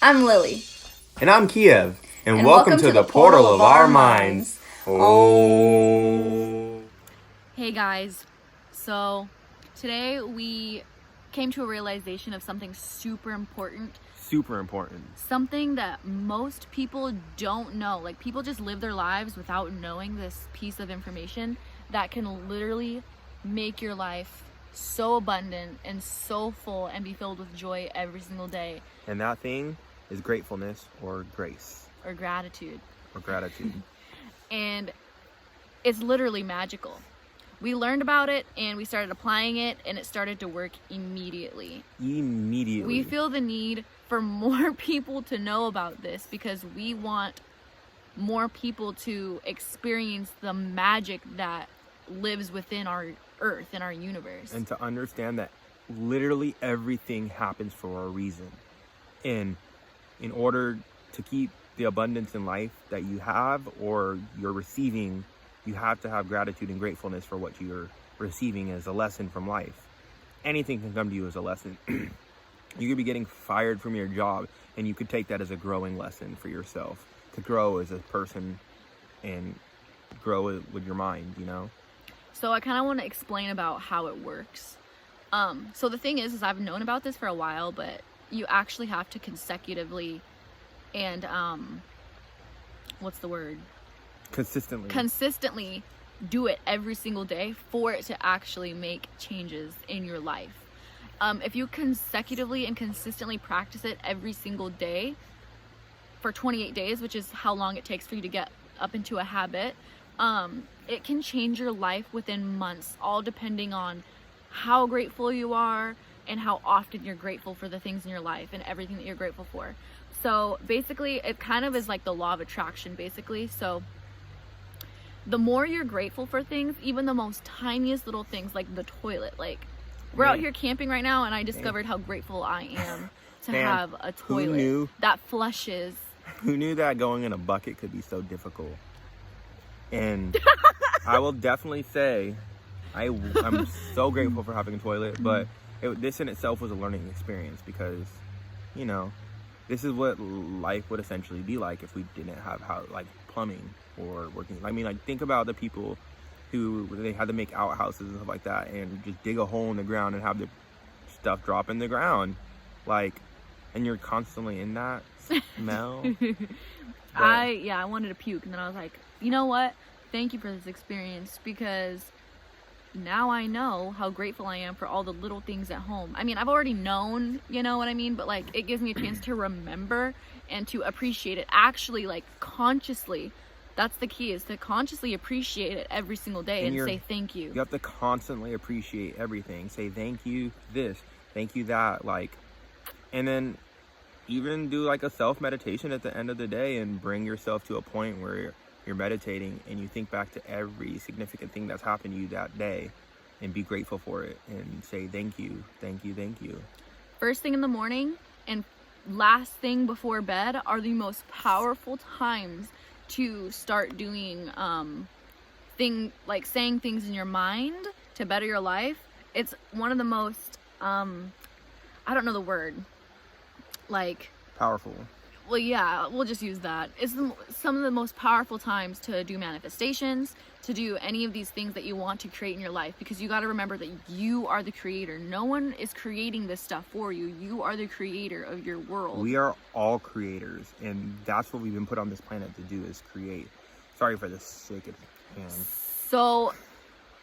I'm Lily. And I'm Kiev. And welcome to the portal of our minds. Oh. Hey guys, so today we came to a realization of something super important. Something that most people don't know. Like, people just live their lives without knowing this piece of information that can literally make your life so abundant and so full and be filled with joy every single day. And that thing is gratefulness or grace. Or gratitude. And it's literally magical. We learned about it and we started applying it, and it started to work immediately. We feel the need for more people to know about this because we want more people to experience the magic that lives within our earth and our universe. And to understand that literally everything happens for a reason. And in order to keep the abundance in life that you have or you're receiving, you have to have gratitude and gratefulness for what you're receiving as a lesson from life. Anything can come to you as a lesson. You could be getting fired from your job, and you could take that as a growing lesson for yourself, to grow as a person and grow with your mind, you know? So I kind of want to explain about how it works. So the thing is I've known about this for a while, but you actually have to consecutively and consistently do it every single day for it to actually make changes in your life. If you consecutively and consistently practice it every single day for 28 days, which is how long it takes for you to get up into a habit, it can change your life within months, all depending on how grateful you are and how often you're grateful for the things in your life and everything that you're grateful for. So basically, it kind of is like the law of attraction, basically. So the more you're grateful for things, even the most tiniest little things, like the toilet, like we're out here camping right now, and I discovered how grateful I am to have a toilet that flushes. Who knew that going in a bucket could be so difficult? And I will definitely say I'm so grateful for having a toilet, but this in itself was a learning experience because, you know, this is what life would essentially be like if we didn't have plumbing or working. I mean, like, think about the people who they had to make outhouses and stuff like that and just dig a hole in the ground and have the stuff drop in the ground, like, and you're constantly in that smell. I wanted to puke, and then I was like, you know what? Thank you for this experience, because now I know how grateful I am for all the little things at home. I mean, I've already known, you know what I mean? But, like, it gives me a chance to remember and to appreciate it. Actually, like, consciously. That's the key, is to consciously appreciate it every single day and say thank you. You have to constantly appreciate everything. Say thank you this, thank you that, like, and then even do like a self-meditation at the end of the day and bring yourself to a point where you're meditating and you think back to every significant thing that's happened to you that day and be grateful for it and say thank you. First thing in the morning and last thing before bed are the most powerful times to start doing saying things in your mind to better your life. It's one of the most I don't know the word, like, powerful. Well, yeah, we'll just use that. It's some of the most powerful times to do manifestations, to do any of these things that you want to create in your life, because you got to remember that you are the creator. No one is creating this stuff for you. You are the creator of your world. We are all creators, and that's what we've been put on this planet to do, is create. Sorry for the sake of hand. So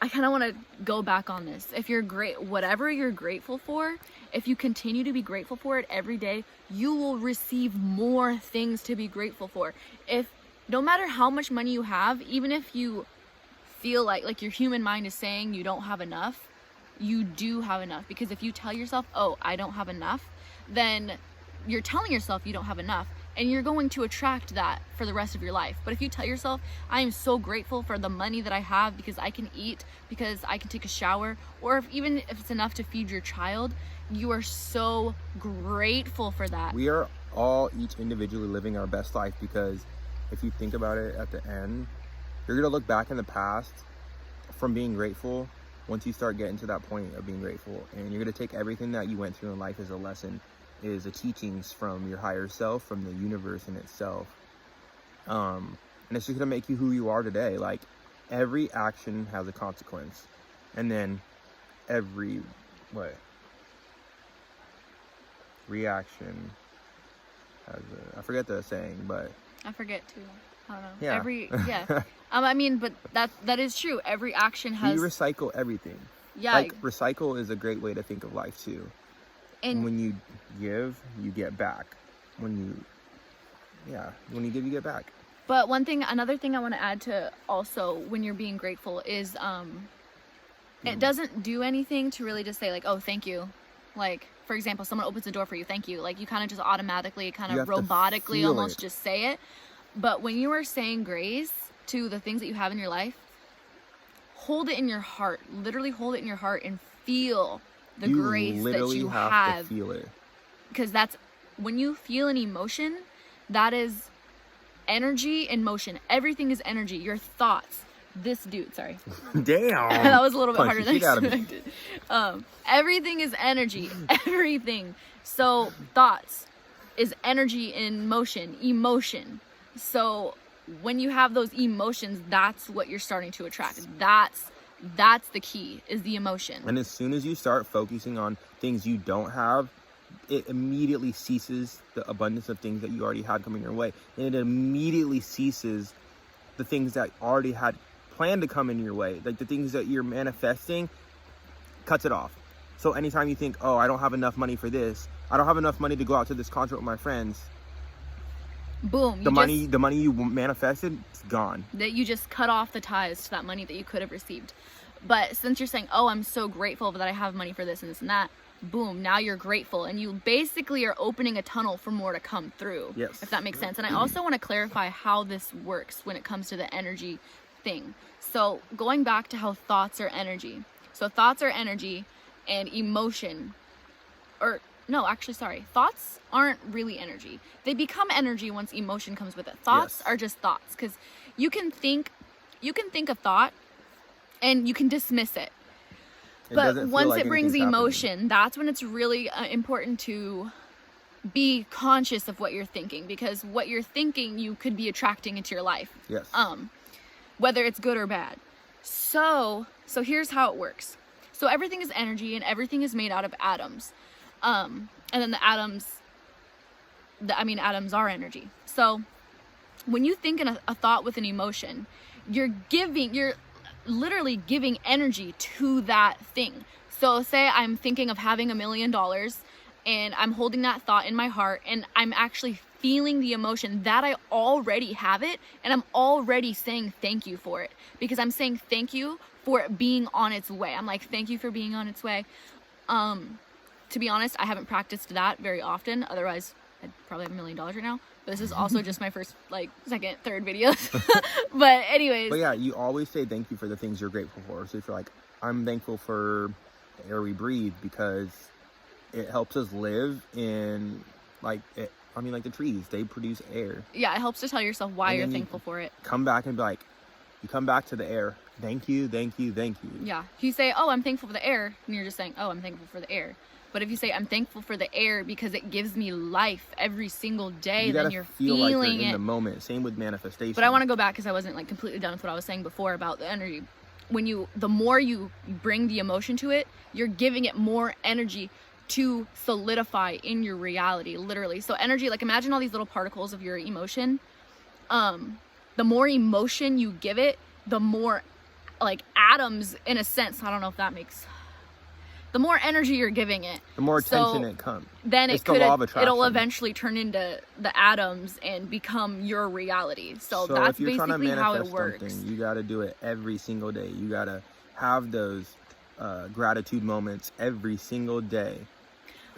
I kind of want to go back on this. If you're whatever you're grateful for, if you continue to be grateful for it every day, you will receive more things to be grateful for. If no matter how much money you have, even if you feel like your human mind is saying you don't have enough, you do have enough. Because if you tell yourself, oh, I don't have enough, then you're telling yourself you don't have enough. And you're going to attract that for the rest of your life. But if you tell yourself, I am so grateful for the money that I have because I can eat, because I can take a shower, or even if it's enough to feed your child, you are so grateful for that. We are all each individually living our best life, because if you think about it at the end, you're going to look back in the past from being grateful once you start getting to that point of being grateful. And you're going to take everything that you went through in life as a lesson is the teachings from your higher self, from the universe in itself. And it's just gonna make you who you are today. Like, every action has a consequence, and then every reaction has I forget the saying, but I forget too. I don't know. Yeah. I mean, but that is true. Every action has. You recycle everything. Yeah. Like, recycle is a great way to think of life too. And when you give, you get back. When you give, you get back. But another thing I want to add to also when you're being grateful is it doesn't do anything to really just say like, oh, thank you. Like, for example, someone opens the door for you, thank you. Like, you kind of just automatically, kind of robotically almost just say it. But when you are saying grace to the things that you have in your life, hold it in your heart. Literally hold it in your heart and feel the grace that you have. To feel it. Because that's when you feel an emotion, that is energy in motion. Everything is energy. Your thoughts. Sorry. Damn. That was a little bit harder than me. expected. Everything is energy. Everything. So thoughts is energy in motion. Emotion. So when you have those emotions, that's what you're starting to attract. That's the key, is the emotion. And as soon as you start focusing on things you don't have, it immediately ceases the abundance of things that you already had coming your way. And it immediately ceases the things that already had planned to come in your way. Like, the things that you're manifesting, cuts it off. So anytime you think, oh, I don't have enough money for this, I don't have enough money to go out to this concert with my friends, boom, the money you manifested, it's gone. That you just cut off the ties to that money that you could have received. But since you're saying, oh, I'm so grateful that I have money for this and this and that, boom, now you're grateful, and you basically are opening a tunnel for more to come through. Yes. If that makes sense. And I also want to clarify how this works when it comes to the energy thing. So going back to how thoughts are energy. So thoughts are energy, and emotion, thoughts aren't really energy. They become energy once emotion comes with it. Thoughts are just thoughts, because you can think a thought and you can dismiss it. But once it brings emotion, that's when it's really important to be conscious of what you're thinking, because what you're thinking you could be attracting into your life. Yes. Whether it's good or bad. So here's how it works. So everything is energy, and everything is made out of atoms. And then the atoms are energy. So when you think in a thought with an emotion, you're literally giving energy to that thing. So say I'm thinking of having $1 million, and I'm holding that thought in my heart, and I'm actually feeling the emotion that I already have it, and I'm already saying thank you for it, because I'm saying thank you for it being on its way. I'm like, thank you for being on its way. To be honest, I haven't practiced that very often. Otherwise, I'd probably have $1 million right now. But this is also just my first, second, third videos. But anyways. But yeah, you always say thank you for the things you're grateful for. So if you're like, I'm thankful for the air we breathe, because it helps us live in, the trees. They produce air. Yeah, it helps to tell yourself why you're thankful for it. Come back and be like, you come back to the air. Thank you, thank you, thank you. Yeah. If you say, oh, I'm thankful for the air, and you're just saying, oh, I'm thankful for the air. But if you say, I'm thankful for the air because it gives me life every single day, then you're feeling like it in the moment. Same with manifestation. But I want to go back, because I wasn't completely done with what I was saying before about the energy. The more you bring the emotion to it, you're giving it more energy to solidify in your reality, literally. So energy, imagine all these little particles of your emotion. The more emotion you give it, the more atoms, in a sense, I don't know if that makes, the more energy you're giving it, the more attention it comes. Then it'll eventually turn into the atoms and become your reality. So that's basically how it works. You got to do it every single day. You got to have those gratitude moments every single day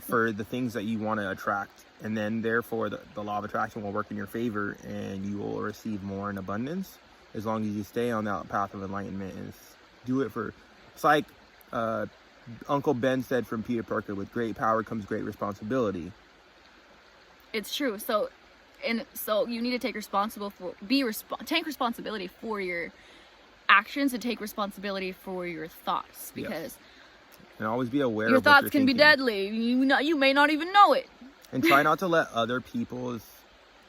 for the things that you want to attract. And then therefore the law of attraction will work in your favor, and you will receive more in abundance as long as you stay on that path of enlightenment and do it for, it's like Uncle Ben said from Peter Parker, with great power comes great responsibility. It's true. So you need to take responsibility for your actions, and take responsibility for your thoughts, because and always be aware your of thoughts what can you're be deadly. You may not even know it. And try not to let other people's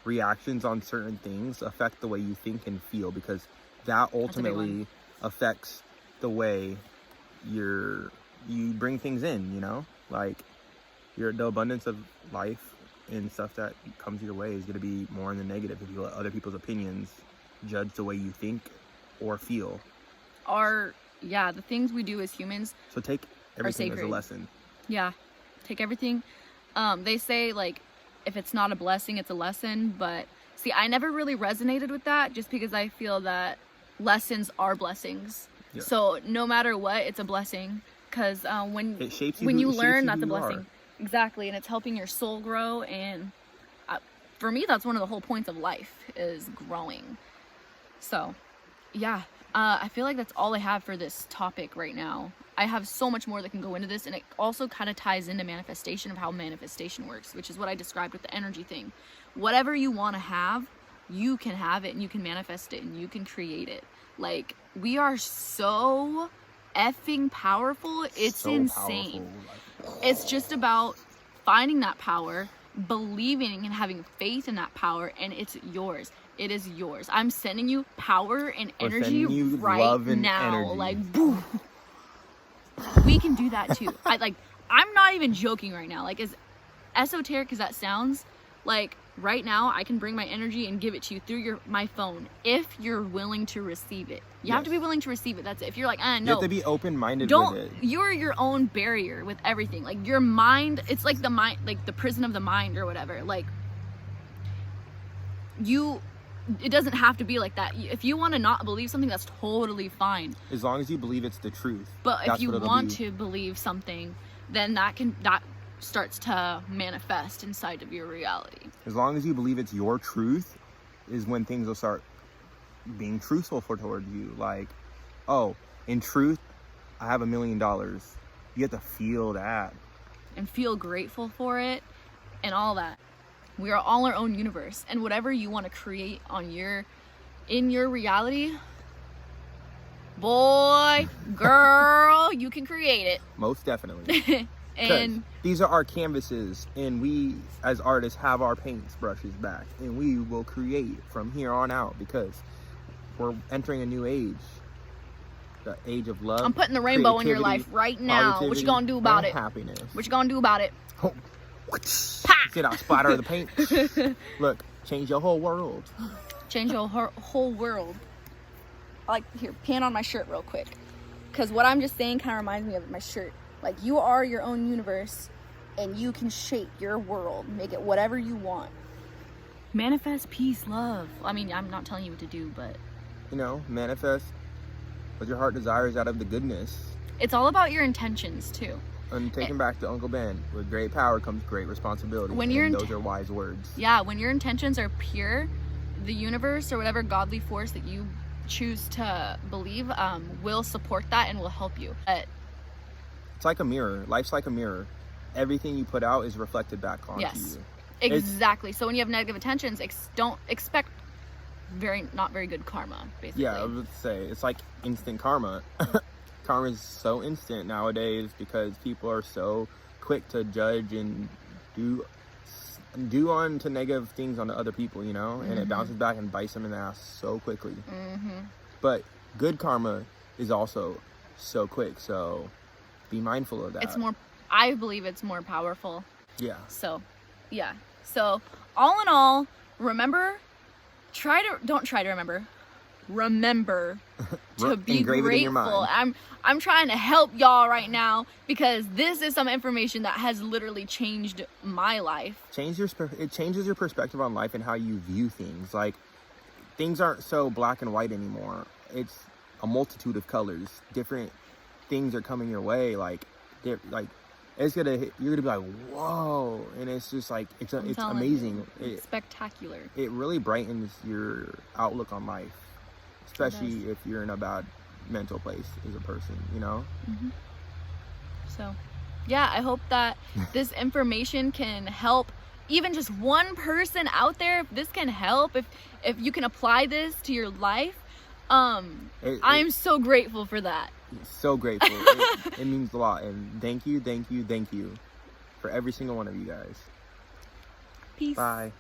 reactions on certain things affect the way you think and feel, because that ultimately affects the way you bring things in, you know? Like, the abundance of life and stuff that comes your way is going to be more in the negative if you let other people's opinions judge the way you think or feel. The things we do as humans. So take everything as a lesson. Yeah, take everything. They say, like, if it's not a blessing, it's a lesson. But see, I never really resonated with that, just because I feel that lessons are blessings. Yeah. So no matter what, it's a blessing, because when you learn, that's a blessing. Exactly, and it's helping your soul grow. And for me, that's one of the whole points of life, is growing. So yeah, I feel like that's all I have for this topic right now. I have so much more that can go into this, and it also kind of ties into manifestation, of how manifestation works, which is what I described with the energy thing. Whatever you want to have, you can have it, and you can manifest it, and you can create it. Like, we are so effing powerful. It's so insane. Powerful. It's just about finding that power, believing and having faith in that power, and it's yours. It is yours. I'm sending you power and energy right now. Energy. Like, boom. We can do that too. I'm not even joking right now. Like, as esoteric as that sounds, like, right now I can bring my energy and give it to you through my phone, if you're willing to receive it. You have to be willing to receive it. That's it. If you're like, no, you have to be open-minded with it. You're your own barrier with everything. Like, your mind, it's like the mind, like the prison of the mind or whatever. Like, it doesn't have to be like that. If you want to not believe something, that's totally fine. As long as you believe it's the truth. But if you want to believe something, then that starts to manifest inside of your reality. As long as you believe it's your truth, is when things will start being truthful towards you. Like, oh, in truth, I have $1 million. You have to feel that. And feel grateful for it and all that. We are all our own universe, and whatever you want to create in your reality, boy, girl, you can create it. Most definitely. And these are our canvases, and we as artists have our paints brushes back, and we will create from here on out, because we're entering a new age. The age of love. I'm putting the rainbow in your life right now. What you gonna do about it? Happiness. What you gonna do about it? Oh. Get out, splatter of the paint. Look, change your whole world. Change your whole world. Here, pan on my shirt real quick, because what I'm just saying kind of reminds me of my shirt. Like, you are your own universe, and you can shape your world, make it whatever you want. Manifest peace, love. I mean, I'm not telling you what to do, but manifest what your heart desires out of the goodness. It's all about your intentions too. And taking back to Uncle Ben, with great power comes great responsibility. Those are wise words. Yeah, when your intentions are pure, the universe or whatever godly force that you choose to believe will support that and will help you. It's like a mirror. Life's like a mirror. Everything you put out is reflected back onto you. Exactly. So when you have negative intentions, don't expect not very good karma, basically. Yeah, I would say it's like instant karma. Karma is so instant nowadays, because people are so quick to judge and do on to negative things on other people, and it bounces back and bites them in the ass so quickly. But good karma is also so quick, so be mindful of that. I believe it's more powerful. Yeah. So all in all, remember to be grateful. I'm trying to help y'all right now, because this is some information that has literally changed my life. It changes your perspective on life and how you view things. Like, things aren't so black and white anymore. It's a multitude of colors. Different things are coming your way. You're gonna be like, whoa, and it's just like it's amazing. It's spectacular. It really brightens your outlook on life, especially if you're in a bad mental place as a person, So yeah, I hope that this information can help even just one person out there. If this can help, if you can apply this to your life, I'm so grateful for that. So grateful. It means a lot, and thank you for every single one of you guys. Peace. Bye.